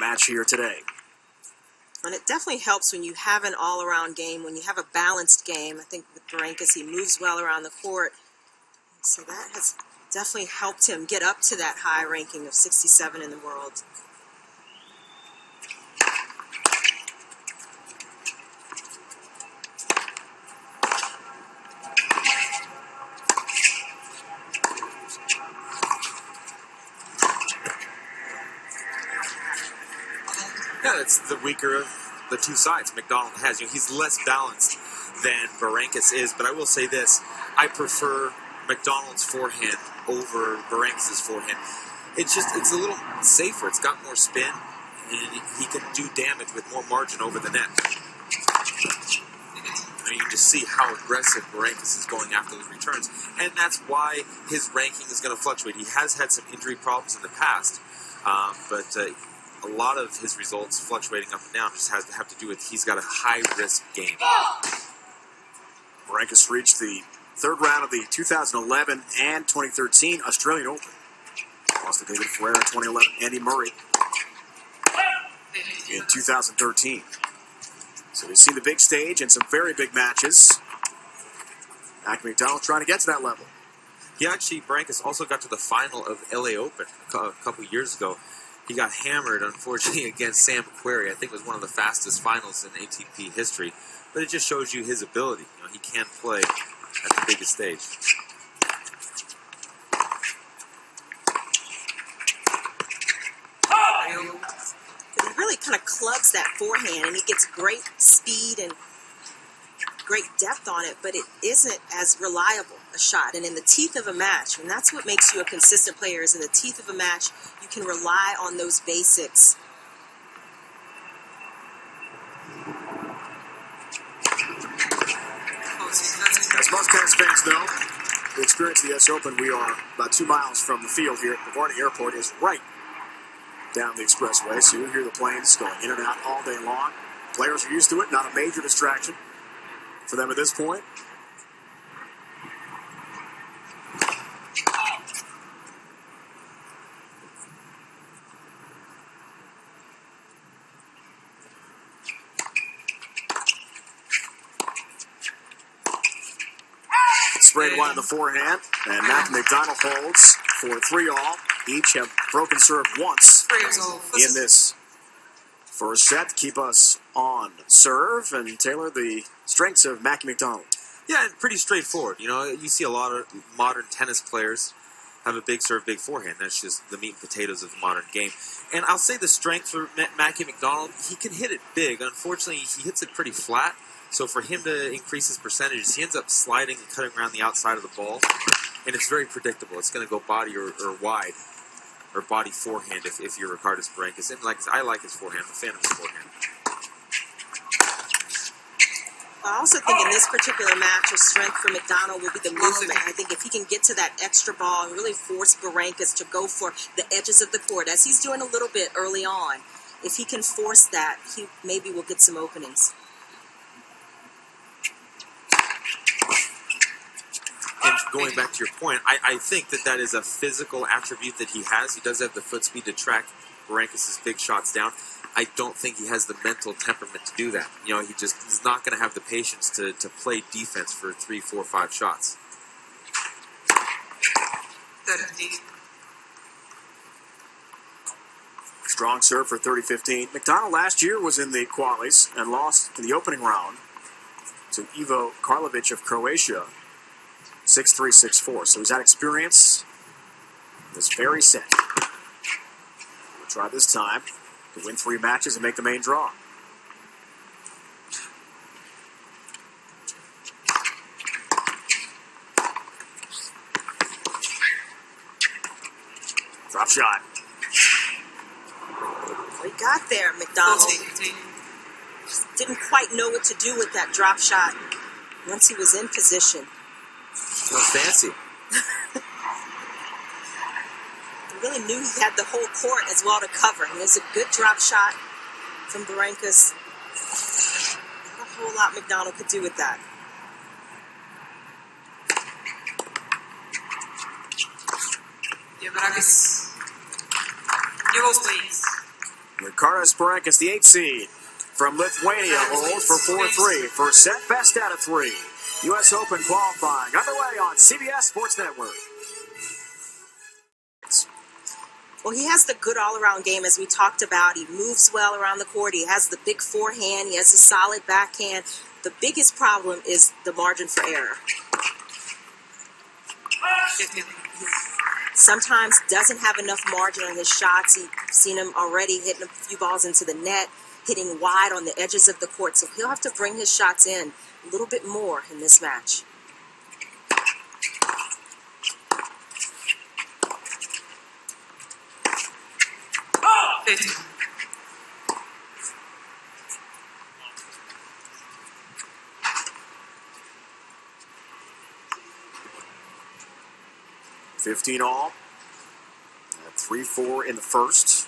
match here today. And it definitely helps when you have an all-around game, when you have a balanced game. I think with Berankis, he moves well around the court. So that has definitely helped him get up to that high ranking of 67 in the world. Yeah, it's the weaker of the two sides McDonald has. He's less balanced than Berankis is, but I will say this. I prefer McDonald's forehand over Berankis' forehand. It's a little safer. It's got more spin, and he can do damage with more margin over the net. You can just see how aggressive Berankis is going after the returns, and that's why his ranking is going to fluctuate. He has had some injury problems in the past, but a lot of his results fluctuating up and down just have to do with he's got a high-risk game. Berankis reached the third round of the 2011 and 2013 Australian Open. Lost to David Ferrer in 2011, Andy Murray in 2013. So we've seen the big stage and some very big matches. Mackenzie McDonald trying to get to that level. Berankis also got to the final of LA Open a couple years ago. He got hammered, unfortunately, against Sam Querrey. I think it was one of the fastest finals in ATP history. But it just shows you his ability. He can play at the biggest stage. He really kind of clubs that forehand, and he gets great speed and great depth on it, but it isn't as reliable a shot. And in the teeth of a match, and that's what makes you a consistent player, is in the teeth of a match, you can rely on those basics. As most tennis fans know, the experience of the US Open, we are about 2 miles from the field here at LaGuardia Airport, is right down the expressway, so you hear the planes going in and out all day long. Players are used to it, not a major distraction for them at this point. Sprayed wide in the forehand, and Mackenzie McDonald holds for 3-all. Each have broken serve once in this first set. Keep us on serve, and Taylor, the strengths of Mackenzie McDonald. Yeah, pretty straightforward. You see a lot of modern tennis players have a big serve, big forehand. That's just the meat and potatoes of the modern game. And I'll say the strength for Mackenzie McDonald, he can hit it big. Unfortunately, he hits it pretty flat. So for him to increase his percentages, he ends up sliding and cutting around the outside of the ball. And it's very predictable. It's going to go body or wide, or body forehand if you're Ricardas Berankis. And I like his forehand. I'm a fan of his forehand. I also think in this particular match, a strength for McDonald will be the movement. I think if he can get to that extra ball and really force Berankis to go for the edges of the court, as he's doing a little bit early on, if he can force that, he maybe will get some openings. And going back to your point, I think that is a physical attribute that he has. He does have the foot speed to track Berankis' big shots down. I don't think he has the mental temperament to do that. He's not going to have the patience to play defense for 3, 4, 5 shots. Strong serve for 30-15. McDonald last year was in the qualies and lost in the opening round to Ivo Karlovic of Croatia, 6-3, 6-4. So he's had experience in this very set. We'll try this time to win 3 matches and make the main draw. Drop shot. He got there, McDonald. Just didn't quite know what to do with that drop shot once he was in position. Well, fancy. He really knew he had the whole court as well to cover. And there's a good drop shot from Berankis. Not a whole lot McDonald could do with that. Berankis. New balls, please. Ričardas Berankis, the 8th seed from Lithuania, holds for 4-3. First set, best out of 3. US Open qualifying underway on CBS Sports Network. Well, he has the good all-around game, as we talked about. He moves well around the court. He has the big forehand. He has a solid backhand. The biggest problem is the margin for error. Sometimes doesn't have enough margin on his shots. You've seen him already hitting a few balls into the net, hitting wide on the edges of the court. So he'll have to bring his shots in a little bit more in this match. $15 all. 3-4 in the first.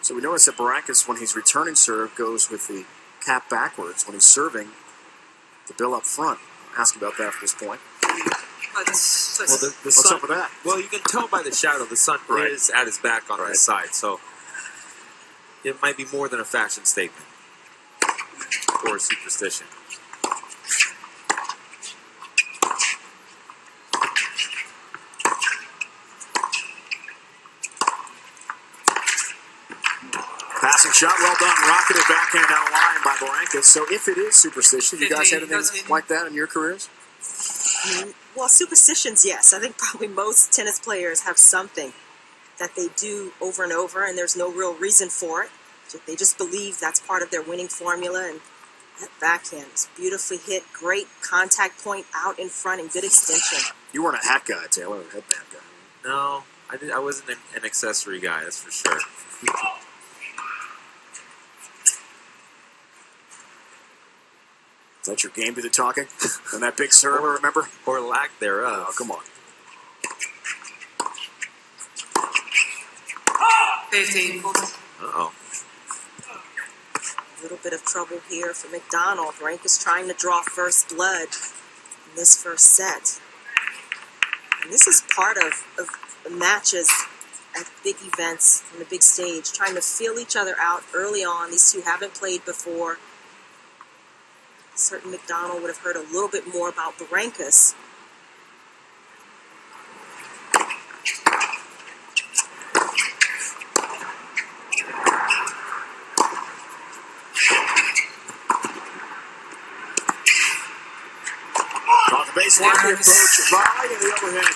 So we notice that Berankis, when he's returning serve, goes with the cap backwards. When he's serving, the bill up front. Ask about that at this point. Well, the What's sun, up with that? Well, you can tell by the shadow the sun is at his back on his side, so it might be more than a fashion statement or a superstition. Passing shot, well done. Rocketed backhand out of line by Berankis. So if it is superstition, you guys had anything like that in your careers? Well, superstitions, yes. I think probably most tennis players have something that they do over and over, and there's no real reason for it. They just believe that's part of their winning formula, and that backhand is beautifully hit. Great contact point out in front and good extension. You weren't a hat guy, Taylor, a headband guy. No, I wasn't an accessory guy, that's for sure. Is that your game to the talking? And that big server, remember? Or lack thereof. Oh, come on. 15. Uh-oh. A little bit of trouble here for McDonald. Berankis trying to draw first blood in this first set. And this is part of matches at big events on the big stage, trying to feel each other out early on. These two haven't played before. Certain McDonald would have heard a little bit more about Berankis. On the baseline, the approach, volley, and the overhead.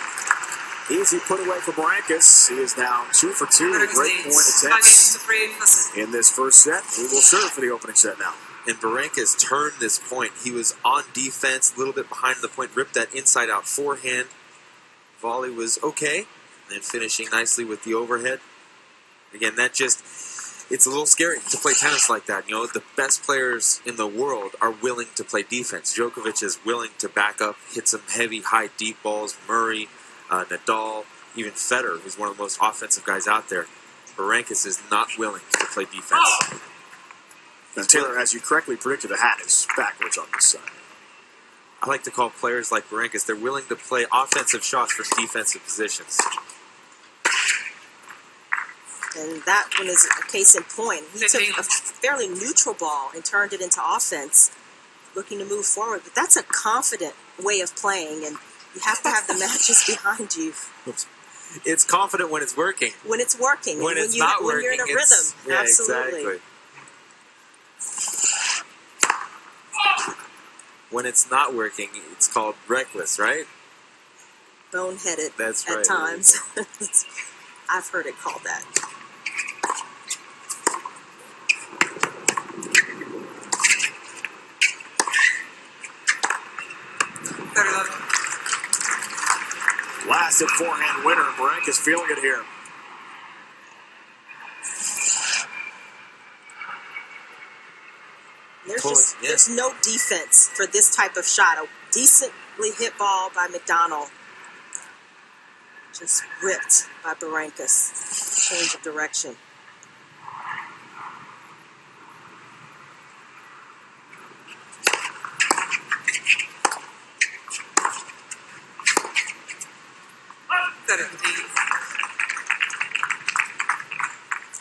Easy put away for Berankis. He is now 2 for 2 with great point attempts in this first set. He will serve for the opening set now. And Berankis turned this point. He was on defense, a little bit behind the point, ripped that inside-out forehand. Volley was okay, and then finishing nicely with the overhead. Again, it's a little scary to play tennis like that. You know, the best players in the world are willing to play defense. Djokovic is willing to back up, hit some heavy, high, deep balls. Murray, Nadal, even Federer, who's one of the most offensive guys out there. Berankis is not willing to play defense. Now, Taylor, as you correctly predicted, the hat is backwards on this side. I like to call players like Berankis, they're willing to play offensive shots for defensive positions. And that one is a case in point. He took a fairly neutral ball and turned it into offense, looking to move forward. But that's a confident way of playing, and you have to have the matches behind you. It's confident when it's working. When it's working. When it's not working, when you're in a rhythm. Yeah, Absolutely. Exactly. When it's not working, it's called reckless, right? Boneheaded. That's at right. times. I've heard it called that. Blasted forehand winner. Berankis feeling it here. There's no defense for this type of shot. A decently hit ball by McDonald. Just ripped by Berankis. Change of direction.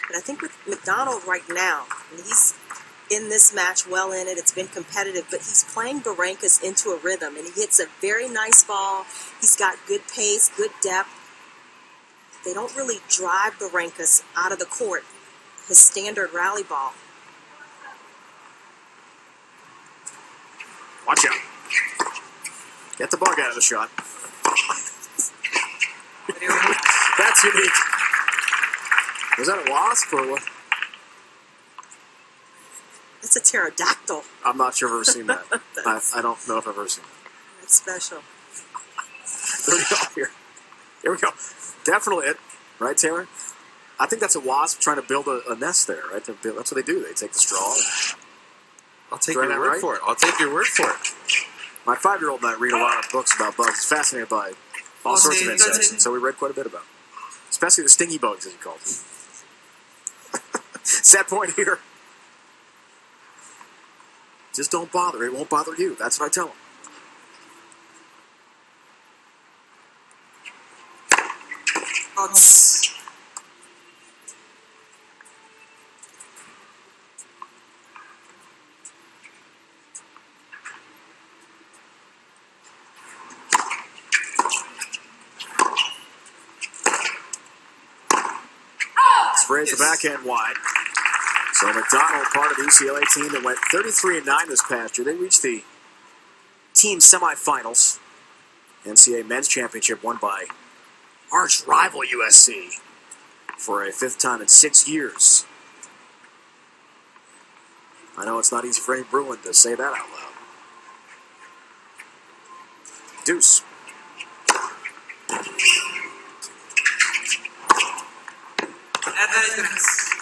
But I think with McDonald right now, and he's in this match, well in it. It's been competitive, but he's playing Berankis into a rhythm, and he hits a very nice ball. He's got good pace, good depth. They don't really drive Berankis out of the court, his standard rally ball. Watch out. Get the bug out of the shot. That's unique. Was that a wasp or what? It's a pterodactyl. I'm not sure I've ever seen that. I don't know if I've ever seen that. That's special. There we go. Here we go. Definitely it. Right, Taylor? I think that's a wasp trying to build a nest there, right? That's what they do. They take the straw. I'll take your word for it. I'll take your word for it. My 5-year-old and I read a lot of books about bugs. He's fascinated by all sorts of insects, and so we read quite a bit about them. Especially the stingy bugs, as he calls them. Set point here. Just don't bother. It won't bother you. That's what I tell him. Sprays the backhand wide. So McDonald, part of the UCLA team that went 33-9 this past year. They reached the team semifinals. NCAA men's championship won by arch rival USC for a 5th time in 6 years. I know it's not easy for any Bruin to say that out loud. Deuce.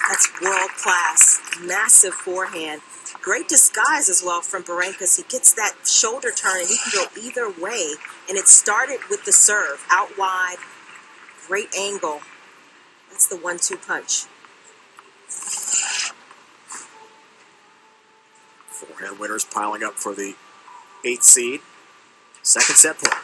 That's world class. Massive forehand. Great disguise as well from Berankis. He gets that shoulder turn and he can go either way. And it started with the serve. Out wide. Great angle. That's the 1-2 punch. Forehand winners piling up for the 8th seed. Second set point.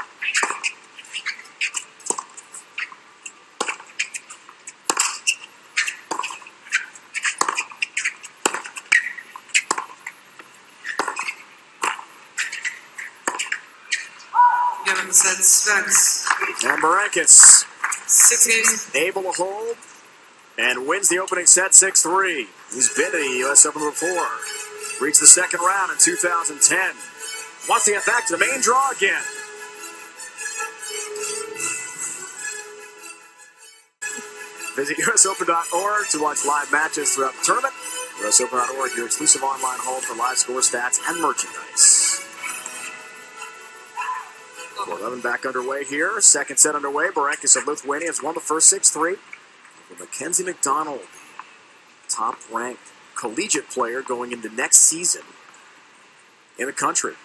And Berankis, 6 games, able to hold and wins the opening set 6-3. He's been to the US Open before. Reached the second round in 2010. Wants to get back to the main draw again. Visit usopen.org to watch live matches throughout the tournament. usopen.org, your exclusive online home for live score stats and merchandise. 4-11 back underway here. Second set underway. Berankis of Lithuania has won the first 6-3. Mackenzie McDonald, top-ranked collegiate player going into next season in the country.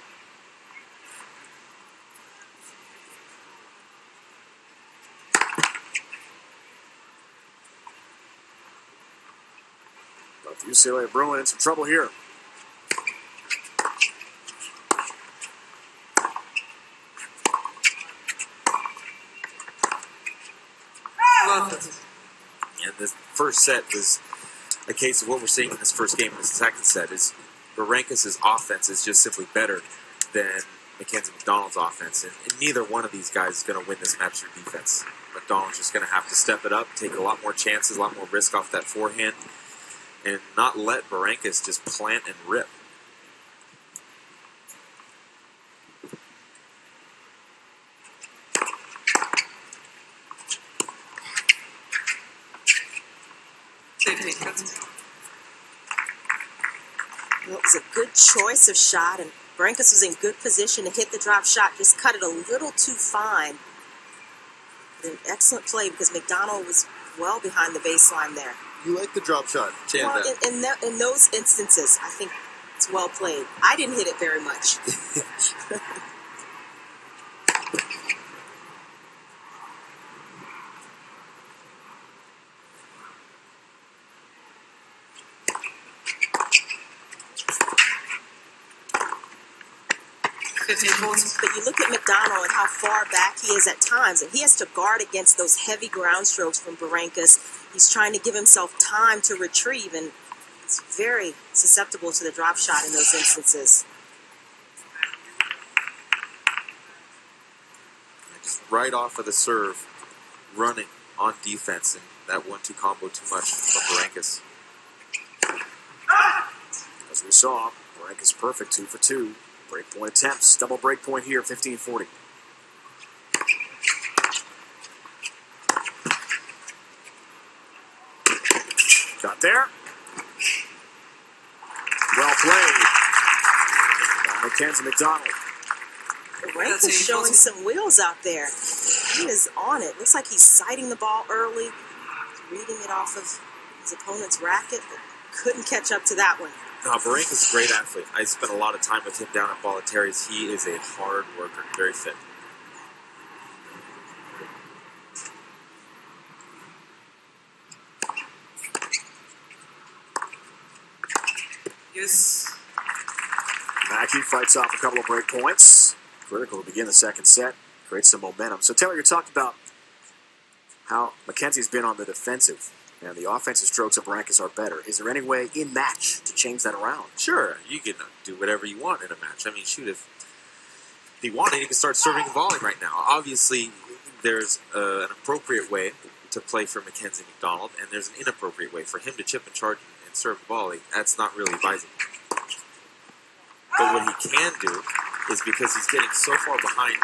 But the UCLA Bruin in some trouble here. And this first set was a case of what we're seeing in this first game. In the second set is Berankis' offense is just simply better than Mackenzie McDonald's offense. And neither one of these guys is going to win this match through defense. McDonald's just going to have to step it up, take a lot more chances, a lot more risk off that forehand, and not let Berankis just plant and rip. Well, it was a good choice of shot, and Berankis was in good position to hit the drop shot, just cut it a little too fine. An excellent play because McDonald was well behind the baseline there. You like the drop shot. Well, in those instances, I think it's well played. I didn't hit it very much. But you look at McDonald and how far back he is at times, and he has to guard against those heavy ground strokes from Berankis. He's trying to give himself time to retrieve, and he's very susceptible to the drop shot in those instances. Just right off of the serve, running on defense, and that 1-2 combo too much from Berankis. As we saw, Berankis perfect, 2 for 2. Break point attempts, double break point here, 15-40. Got there. Well played by Mackenzie McDonald. Berankis showing some wheels out there. He is on it. Looks like he's sighting the ball early, reading it off of his opponent's racket, but couldn't catch up to that one. No, Berankis is a great athlete. I spent a lot of time with him down at Bolletari's. He is a hard worker, very fit. Yes. Mackey fights off a couple of break points. Critical to begin the second set. Create some momentum. So Taylor, you talked about how Mackenzie's been on the defensive, and the offensive strokes of Berankis are better. Is there any way in match to change that around? Sure, you can do whatever you want in a match. I mean, shoot, if he wanted, he could start serving and volleying right now. Obviously, there's an appropriate way to play for Mackenzie McDonald, and there's an inappropriate way for him to chip and charge and serve and volley. That's not really advisable. But what he can do is, because he's getting so far behind,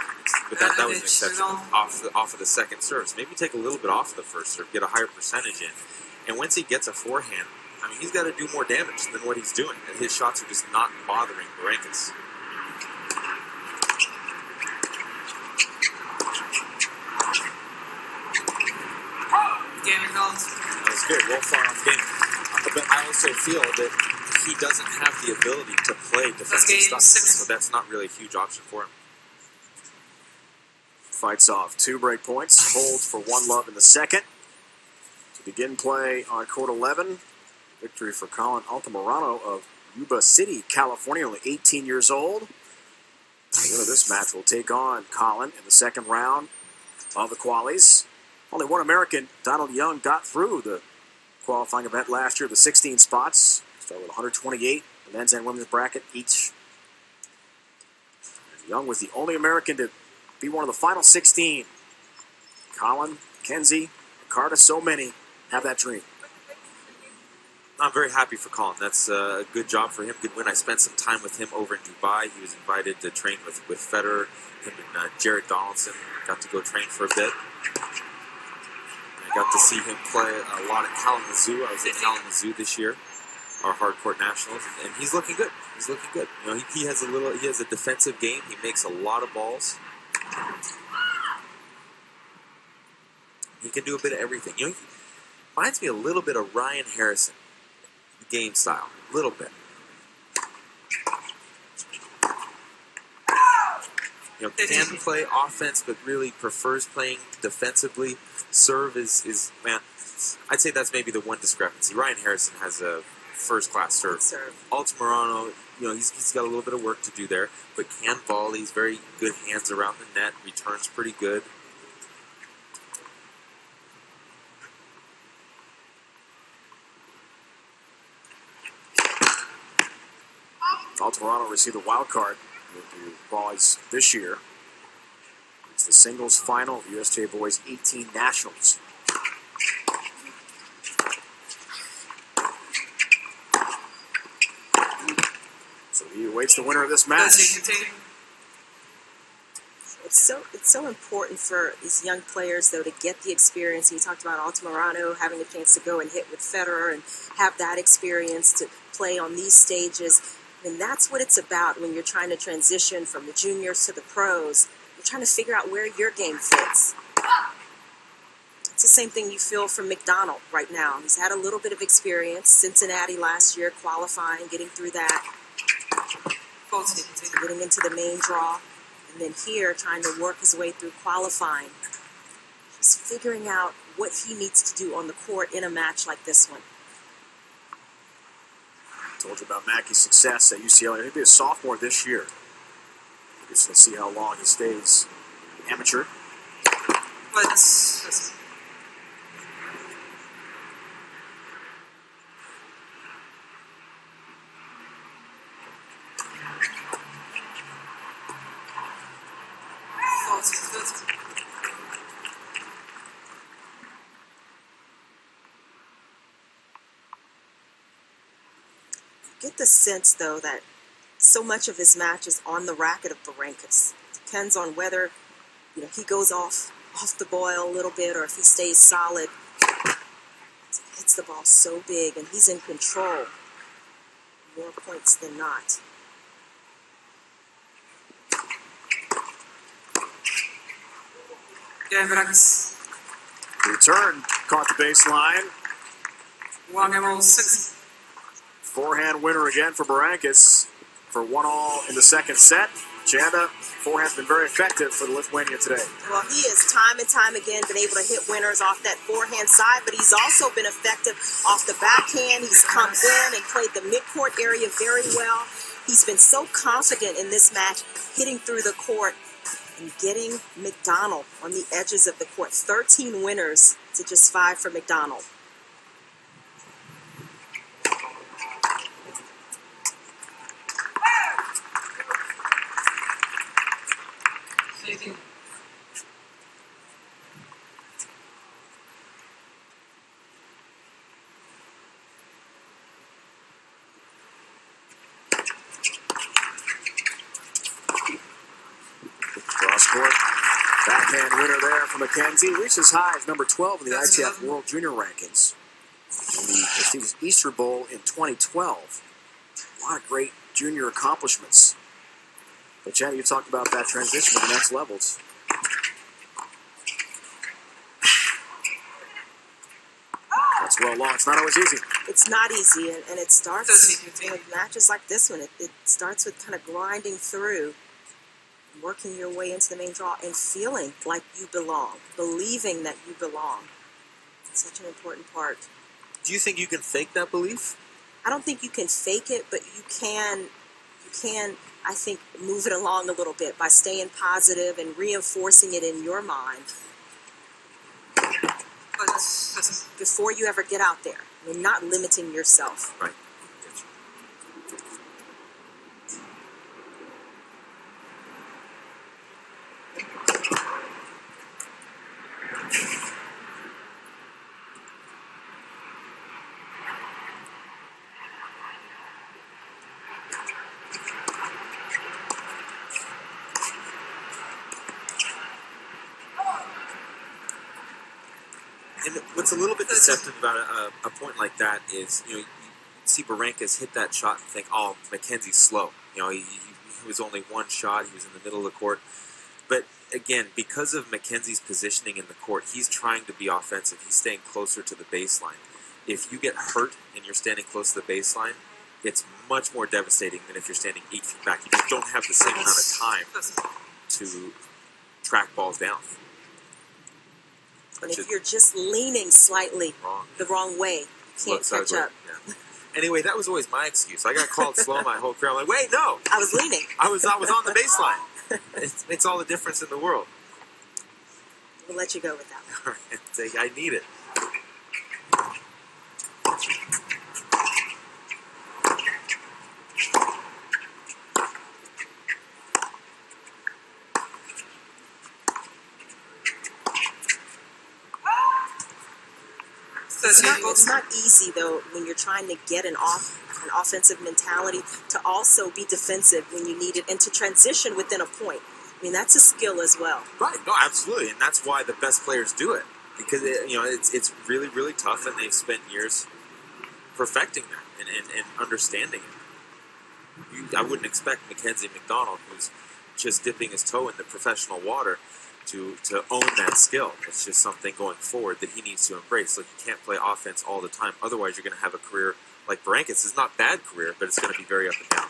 but that was an exception, off of the second serve. So maybe take a little bit off of the first serve, get a higher percentage in. And once he gets a forehand, I mean, he's got to do more damage than what he's doing. And his shots are just not bothering Berankis. Game McDonald's. That was good. Well far off game. But I also feel that he doesn't have the ability to play defensive stuff, so that's not really a huge option for him. Fights off 2 break points, holds for 1-love in the second. To begin play on court 11, victory for Colin Altamirano of Yuba City, California, only 18 years old. The winner of this match will take on Colin in the second round of the qualies. Only one American, Donald Young, got through the qualifying event last year, the 16 spots. Started with 128, the men's and women's bracket each. And Young was the only American to be one of the final 16. Colin, Mackenzie, Ricardas, so many have that dream. I'm very happy for Colin. That's a good job for him, good win. I spent some time with him over in Dubai. He was invited to train with Federer. Him and Jared Donaldson got to go train for a bit. I got to see him play a lot at Kalamazoo. I was at Kalamazoo this year, our hardcourt nationals, and he's looking good. He's looking good. You know, he has a defensive game. He makes a lot of balls. He can do a bit of everything. You know, he reminds me a little bit of Ryan Harrison, game style, a little bit. You know, can play offense, but really prefers playing defensively. Serve is man, I'd say that's maybe the one discrepancy. Ryan Harrison has a first-class serve. Altamirano, you know, he's got a little bit of work to do there, but can volley. He's very good hands around the net. Returns pretty good. Altamirano received a wild card with the Boys this year. It's the singles final of USTA Boys 18 Nationals. So he awaits the winner of this match. It's so important for these young players, though, to get the experience. You talked about Altamirano having a chance to go and hit with Federer and have that experience to play on these stages. And that's what it's about when you're trying to transition from the juniors to the pros. You're trying to figure out where your game fits. It's the same thing you feel from McDonald right now. He's had a little bit of experience. Cincinnati last year, qualifying, getting through that. Getting into the main draw. And then here, trying to work his way through qualifying. Just figuring out what he needs to do on the court in a match like this one. Told you about Mackey's success at UCLA. He'll be a sophomore this year. Just to see how long he stays amateur. get the sense, though, that so much of his match is on the racket of Berankis. Depends on whether, he goes off the boil a little bit or if he stays solid. He hits the ball so big, and he's in control more points than not. Yeah, Berankis. Return, caught the baseline. 1-6. Forehand winner again for Berankis for 1-all in the second set. Chanda, forehand's been very effective for the Lithuania today. Well, he has time and time again been able to hit winners off that forehand side, but he's also been effective off the backhand. He's come in and played the midcourt area very well. He's been so confident in this match, hitting through the court and getting McDonald on the edges of the court. 13 winners to just 5 for McDonald. Cross-court backhand winner there for Mackenzie. Reached as high as number 12 in the ITF World Junior Rankings in the prestigious Easter Bowl in 2012. A lot of great junior accomplishments. But Chad, you talked about that transition to the next levels. That's well long. It's not always easy. It's not easy, and it starts with matches like this one. It starts with kind of grinding through, working your way into the main draw, and feeling like you belong, believing that you belong. It's such an important part. Do you think you can fake that belief? I don't think you can fake it, but you can, I think, move it along a little bit by staying positive and reinforcing it in your mind before you ever get out there. I mean, not limiting yourself. Right. And what's a little bit deceptive about a point like that is, you see Berankis hit that shot and think, oh, Mackenzie's slow. He was only one shot. He was in the middle of the court. But again, because of Mackenzie's positioning in the court, he's trying to be offensive. He's staying closer to the baseline. If you get hurt and you're standing close to the baseline, it's much more devastating than if you're standing 8 feet back. You just don't have the same amount of time to track balls down. And if you're just leaning slightly the wrong way, you can't catch up. Yeah. Anyway, that was always my excuse. I got called slow my whole career. I'm like, wait, no. I was leaning. I was on the baseline. It makes all the difference in the world. We'll let you go with that one. I need it. It's not easy, though, when you're trying to get an offensive mentality to also be defensive when you need it and to transition within a point. I mean, that's a skill as well. Right. No, absolutely. And that's why the best players do it. Because, it's really, really tough, and they've spent years perfecting that and understanding it. I wouldn't expect Mackenzie McDonald, who's just dipping his toe in the professional water, to own that skill. It's just something going forward that he needs to embrace. Like, you can't play offense all the time. Otherwise, you're going to have a career like Berankis. It's not a bad career, but it's going to be very up and down.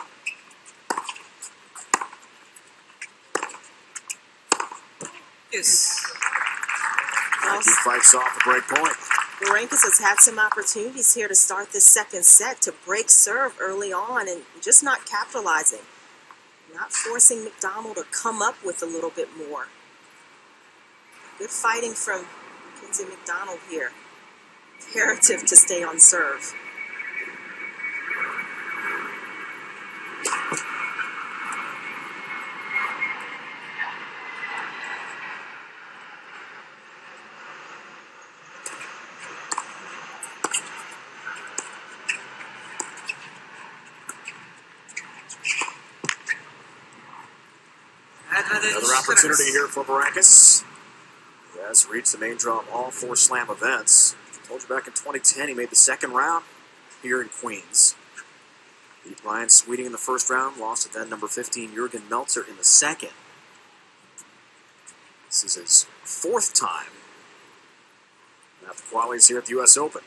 Yes. He fights off the break point. Berankis has had some opportunities here to start this second set to break serve early on and just not capitalizing. Not forcing McDonald to come up with a little bit more. Good fighting from Mackenzie McDonald here. Imperative to stay on serve. Another opportunity here for Berankis. He has reached the main draw of all 4 slam events. I told you back in 2010 he made the second round here in Queens. Beat Ryan Sweeting in the first round, lost to then number 15 Jurgen Meltzer in the second. This is his 4th time at the qualies here at the US Open.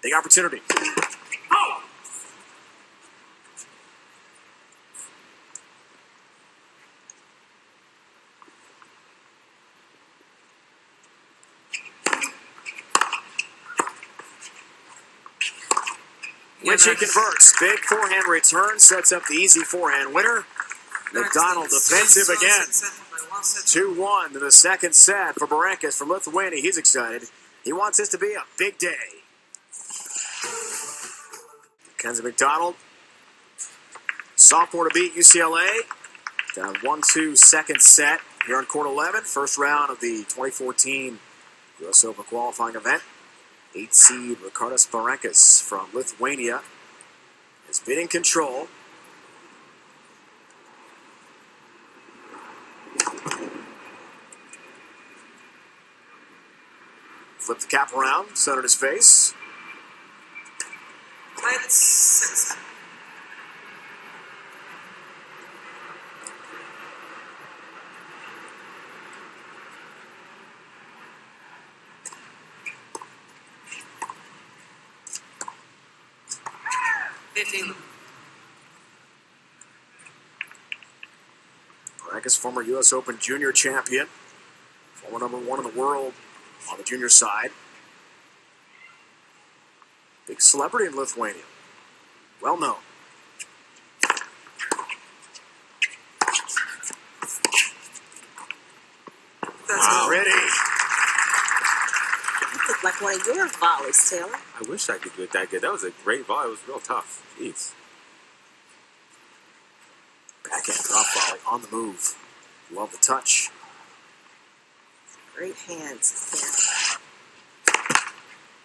Big opportunity. Oh! Which he converts. Big forehand return, sets up the easy forehand winner. McDonald defensive again. 2-1 in the second set for Berankis from Lithuania. He's excited. He wants this to be a big day. Mackenzie McDonald, sophomore to beat UCLA. Down 1-2 second set here on court 11. First round of the 2014 US Open qualifying event. 8 seed Ričardas Berankis from Lithuania has been in control. Flip the cap around, centered his face. Minus 6. Berankis, former U.S. Open junior champion, former number 1 in the world on the junior side. Big celebrity in Lithuania. Well known. That's Ready. That looked like one of your volleys, Taylor. I wish I could do it that good. That was a great volley. It was real tough. Jeez. Backhand drop volley on the move. Love the touch. Great hands.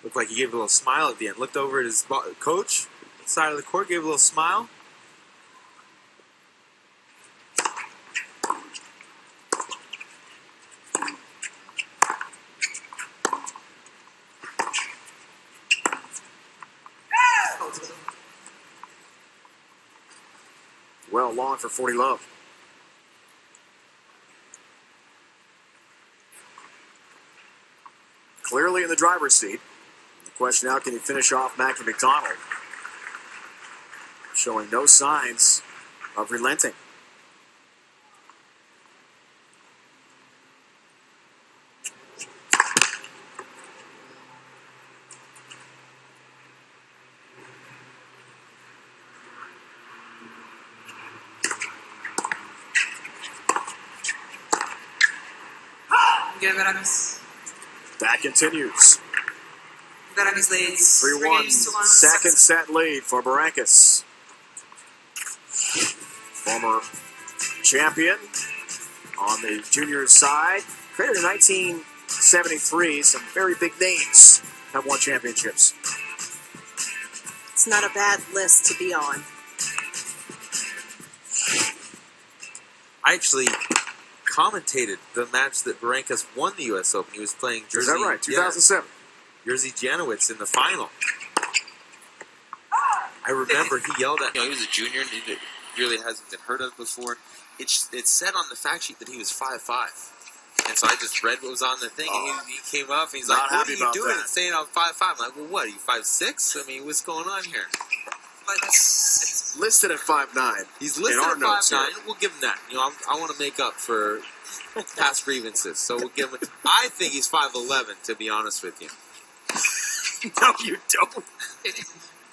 Looked like he gave a little smile at the end. Looked over at his coach, side of the court, gave a little smile. Well, long for 40 love. Clearly in the driver's seat. The question now, can he finish off Mackenzie McDonald? Showing no signs of relenting. That continues. Berankis leads 3-1, second set lead for Berankis. Former champion on the junior side. Created in 1973. Some very big names have won championships. It's not a bad list to be on. I actually commentated the match that Berankis won the U.S. Open. He was playing Jerzy. Is that right? 2007. Yeah, Jerzy Janowicz in the final. I remember he yelled at. He was a junior and he really hasn't been heard of before. It said on the fact sheet that he was 5'5", and so I just read what was on the thing. And he came up and he's like, "What are you doing?" And saying I'm 5'5". I'm like, "Well, what? Are you 5'6"? I mean, what's going on here? Listed at 5'9". He's listed at 5'9". We'll give him that. I want to make up for past grievances, so we'll give him. I think he's 5'11", to be honest with you. No, you don't.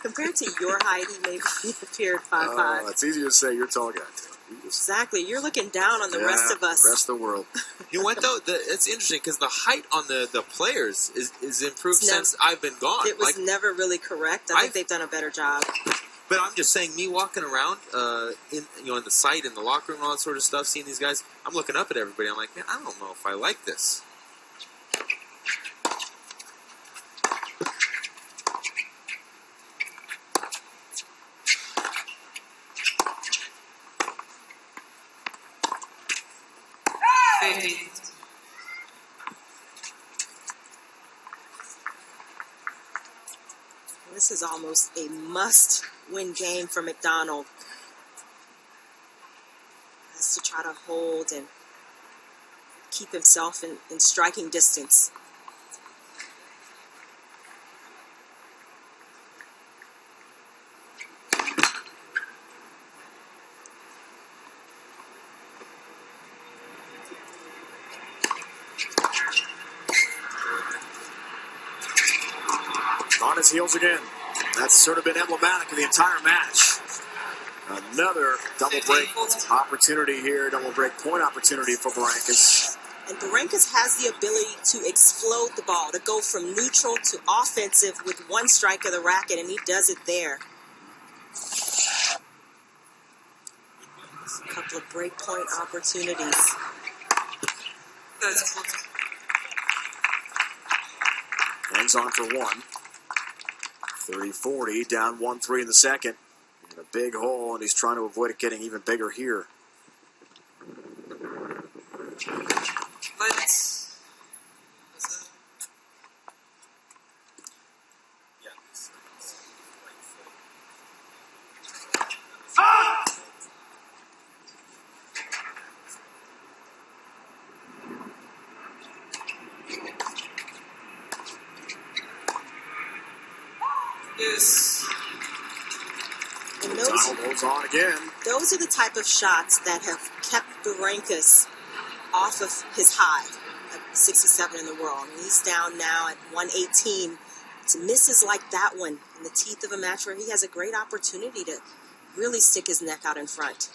Compared to your height, he appeared 5'5". It's easier to say you're a tall guy. Exactly. You're looking down on the rest of us. The rest of the world. You know what, though? It's interesting because the height on the players is improved since I've been gone. It was never really correct. I think they've done a better job. But I'm just saying, me walking around in the site, in the locker room, and all that sort of stuff, seeing these guys, I'm looking up at everybody. I'm like, man, I don't know if I like this. 15. This is almost a must-win game for McDonald. Has to try to hold and keep himself in striking distance. On his heels again. That's sort of been emblematic of the entire match. Another double break opportunity here, double break point opportunity for Berankis. And Berankis has the ability to explode the ball, to go from neutral to offensive with one strike of the racket, and he does it there. A couple of break point opportunities. Hangs on for one. 30-40, down 1-3 in the second. In a big hole, and he's trying to avoid it getting even bigger here. Let's. Yes. And McDonald holds on again. those are the type of shots that have kept Berankis off of his high at 67 in the world. And he's down now at 118. To misses like that one in the teeth of a match where he has a great opportunity to really stick his neck out in front.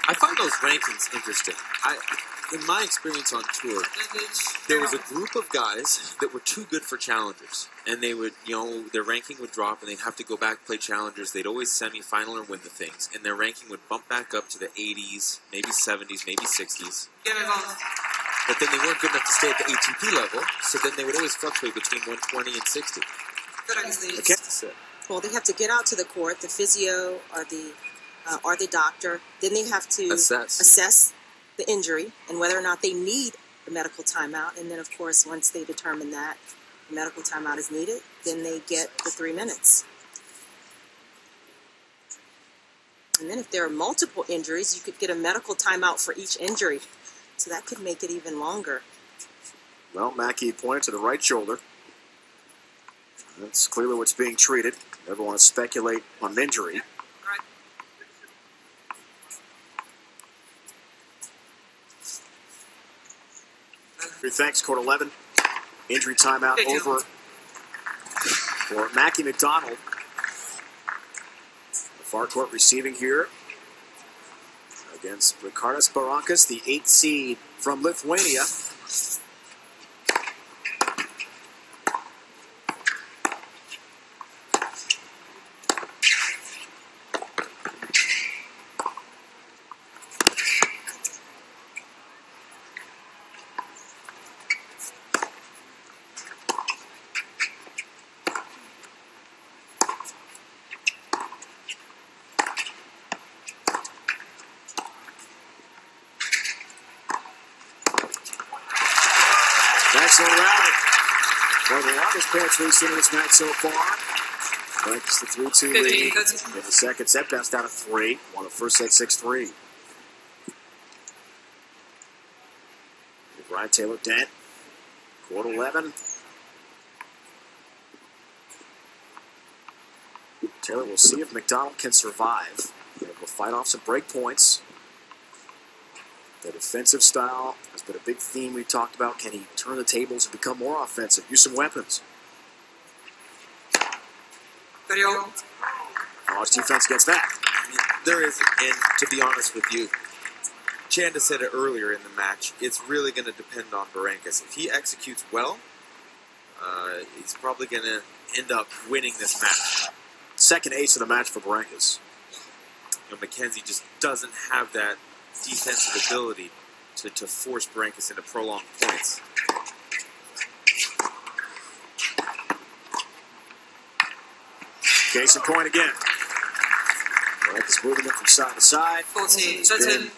I find those rankings interesting. In my experience on tour, there was a group of guys that were too good for challengers, and they would, their ranking would drop, and they'd have to go back play challengers. They'd always semi-final or win the things, and their ranking would bump back up to the 80s, maybe 70s, maybe 60s. But then they weren't good enough to stay at the ATP level, so then they would always fluctuate between 120 and 60. Okay. Well, they have to get out to the court, the physio or the doctor. Then they have to assess the injury and whether or not they need a medical timeout. And then, of course, once they determine that the medical timeout is needed, then they get the 3 minutes. And then if there are multiple injuries, you could get a medical timeout for each injury. So that could make it even longer. Well, Mackey pointed to the right shoulder. That's clearly what's being treated. Never want to speculate on an injury. Thanks, court 11. Injury timeout over for Mackie McDonald. The far court receiving here against Ričardas Berankis, the 8th seed from Lithuania. Excellent rally. One of the longest points we've seen in this match so far. Berankis the 3-2 lead. In the second set, bounced down to 3. Won the first set 6-3. Brian Taylor Dent. Court 11. Taylor will see if McDonald can survive. He'll fight off some break points. The defensive style has been a big theme we talked about. Can he turn the tables and become more offensive? Use some weapons. How much defense gets that? There is, and to be honest with you, Chanda said it earlier in the match, it's really going to depend on Berankis. If he executes well, he's probably going to end up winning this match. Second ace of the match for Berankis. Mackenzie just doesn't have that defensive ability to force Berankis into prolonged points. Case in point again. Berankis moving it from side to side. 40, Then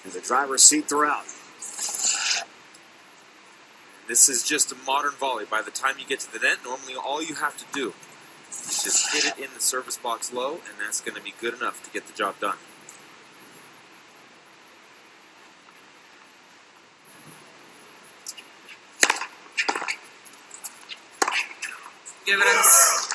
in the driver's seat throughout. This is just a modern volley. By the time you get to the net, normally all you have to do is just hit it in the service box low, and that's going to be good enough to get the job done. Berankis.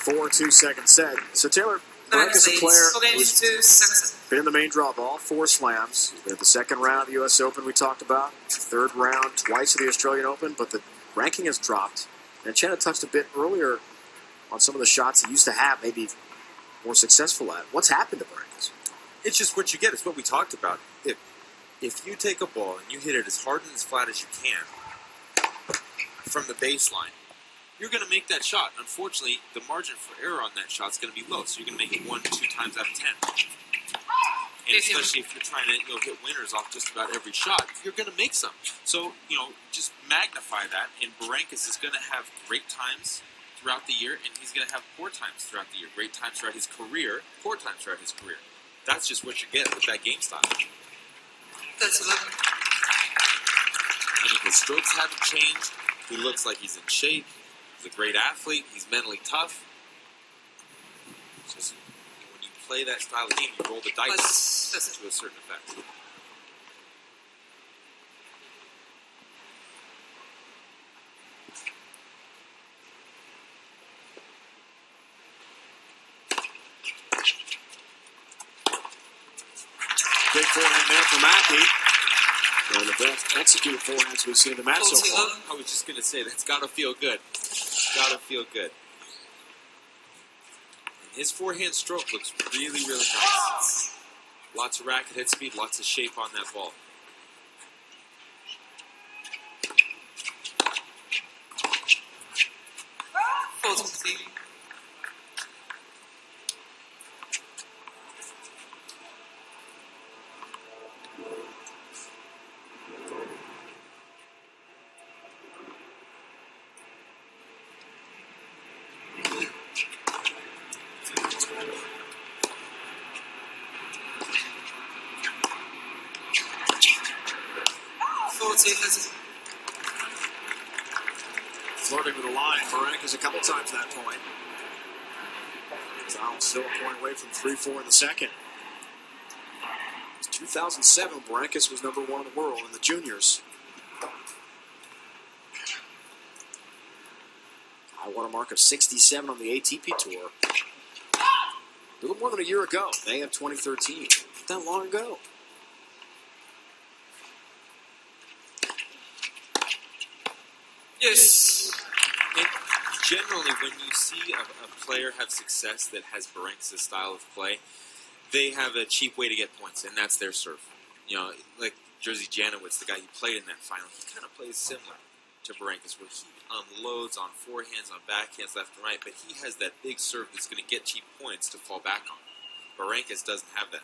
4-2 second set. So Taylor, Berankis, a player who's 2 seconds. been in the main draw ball, 4 slams. He's been at the second round of the U.S. Open we talked about, third round twice of the Australian Open, but the ranking has dropped. And Chenna touched a bit earlier on some of the shots he used to have, maybe more successful at. What's happened to Berankis? It's just what you get. It's what we talked about. If you take a ball and you hit it as hard and as flat as you can from the baseline, you're going to make that shot. Unfortunately, the margin for error on that shot is going to be low, so you're going to make it 1-2 times out of 10. And especially if you're trying to hit winners off just about every shot, you're going to make some. So, just magnify that, and Berankis is going to have great times throughout the year, and he's going to have poor times throughout the year. Great times throughout his career, poor times throughout his career. That's just what you get with that game style. That's 11. I mean, his strokes haven't changed. He looks like he's in shape. He's a great athlete. He's mentally tough. It's just when you play that style of game, you roll the dice to a certain effect. Big forehand there for Mackey. One of the best executed forehands we've seen in the match so far. I was just going to say, that's got to feel good. Got to feel good. His forehand stroke looks really, really nice. Lots of racket head speed, lots of shape on that ball. Flirting with the line, Berankis a couple times that point. Gonzalez still a point away from 3-4 in the second. It's 2007, Berankis was #1 in the world in the juniors. High water mark of 67 on the ATP Tour. A little more than a year ago, May of 2013. Not that long ago. Yes. And generally, when you see a player have success that has Berankis' style of play, they have a cheap way to get points, and that's their serve. Like Jerzy Janowicz, the guy who played in that final, he kind of plays similar to Berankis, where he unloads on forehands, on backhands, left and right, but he has that big serve that's going to get cheap points to fall back on. Berankis doesn't have that.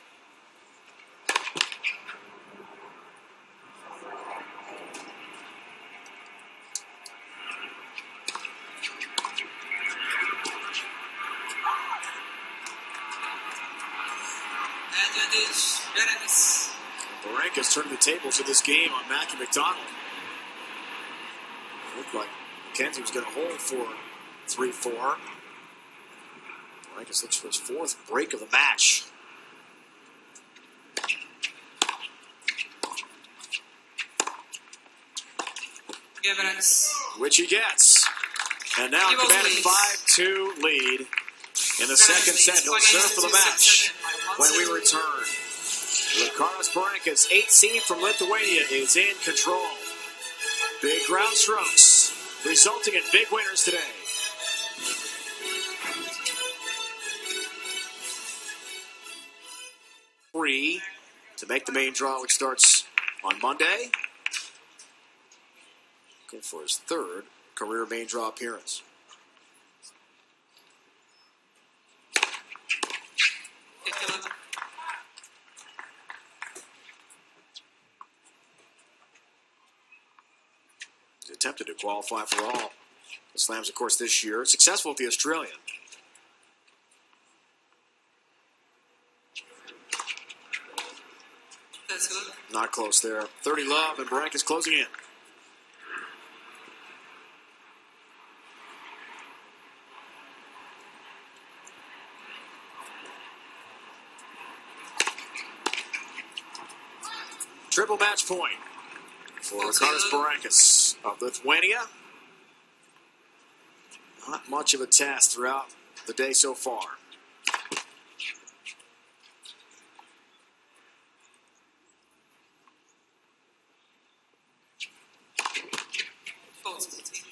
Berankis turning the tables of this game on Mackenzie McDonald. Looked like Mackenzie was going to hold for 3-4. Berankis looks for his 4th break of the match. Which he gets. And now commanding 5-2 lead in the second set. He'll serve for the match when we return. Ričardas Berankis, 8th seed from Lithuania, is in control. Big ground strokes, resulting in big winners today. Free to make the main draw, which starts on Monday. Looking for his 3rd career main draw appearance. Attempted to qualify for all the slams, of course, this year. Successful with the Australian. 30 love. Not close there. 30 love, and Berankis closing in. Triple match point for Ričardas Berankis of Lithuania. Not much of a test throughout the day so far. False 14.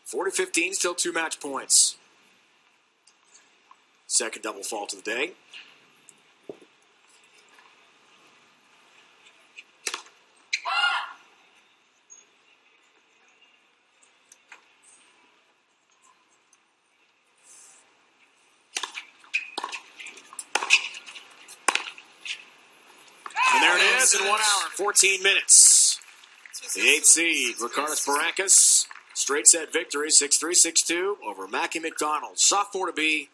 40-15, still 2 match points. Second double fault of the day. And there it is in 1 hour and 14 minutes. The 8th seed, Ricardas Berankis. Straight set victory, 6-3, 6-2 over Mackenzie McDonald. Sophomore to be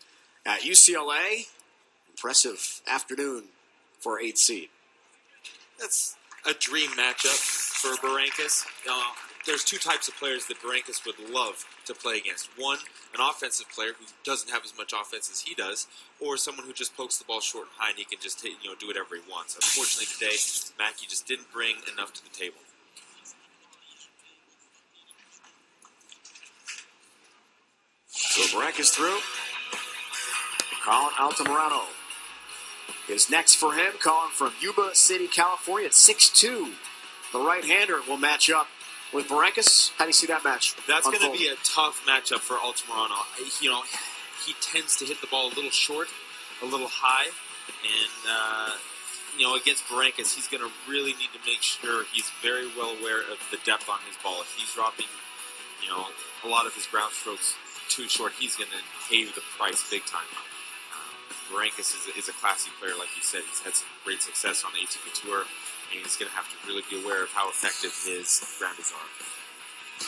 at UCLA. Impressive afternoon for 8th seed. That's a dream matchup for Berankis. There's 2 types of players that Berankis would love to play against. One, an offensive player who doesn't have as much offense as he does, or someone who just pokes the ball short and high and he can just do whatever he wants. Unfortunately today, Mackie just didn't bring enough to the table. So Berankis through. Colin Altamirano is next for him. Colin from Yuba City, California at 6'2". The right-hander will match up with Berankis. How do you see that match? That's going to be a tough matchup for Altamirano. He tends to hit the ball a little short, a little high, and against Berankis, he's going to really need to make sure he's very well aware of the depth on his ball. If he's dropping, a lot of his ground strokes too short, he's going to pay the price big time. Berankis is a classy player, like you said. He's had some great success on the ATP Tour, and he's going to have to really be aware of how effective his grounders are.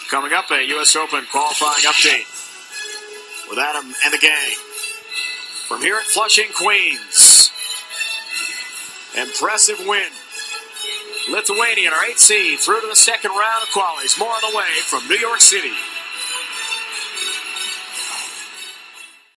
Coming up, a US Open qualifying update with Adam and the gang from here at Flushing, Queens. Impressive win. Lithuania, our 8th seed, through to the second round of qualies. More on the way from New York City.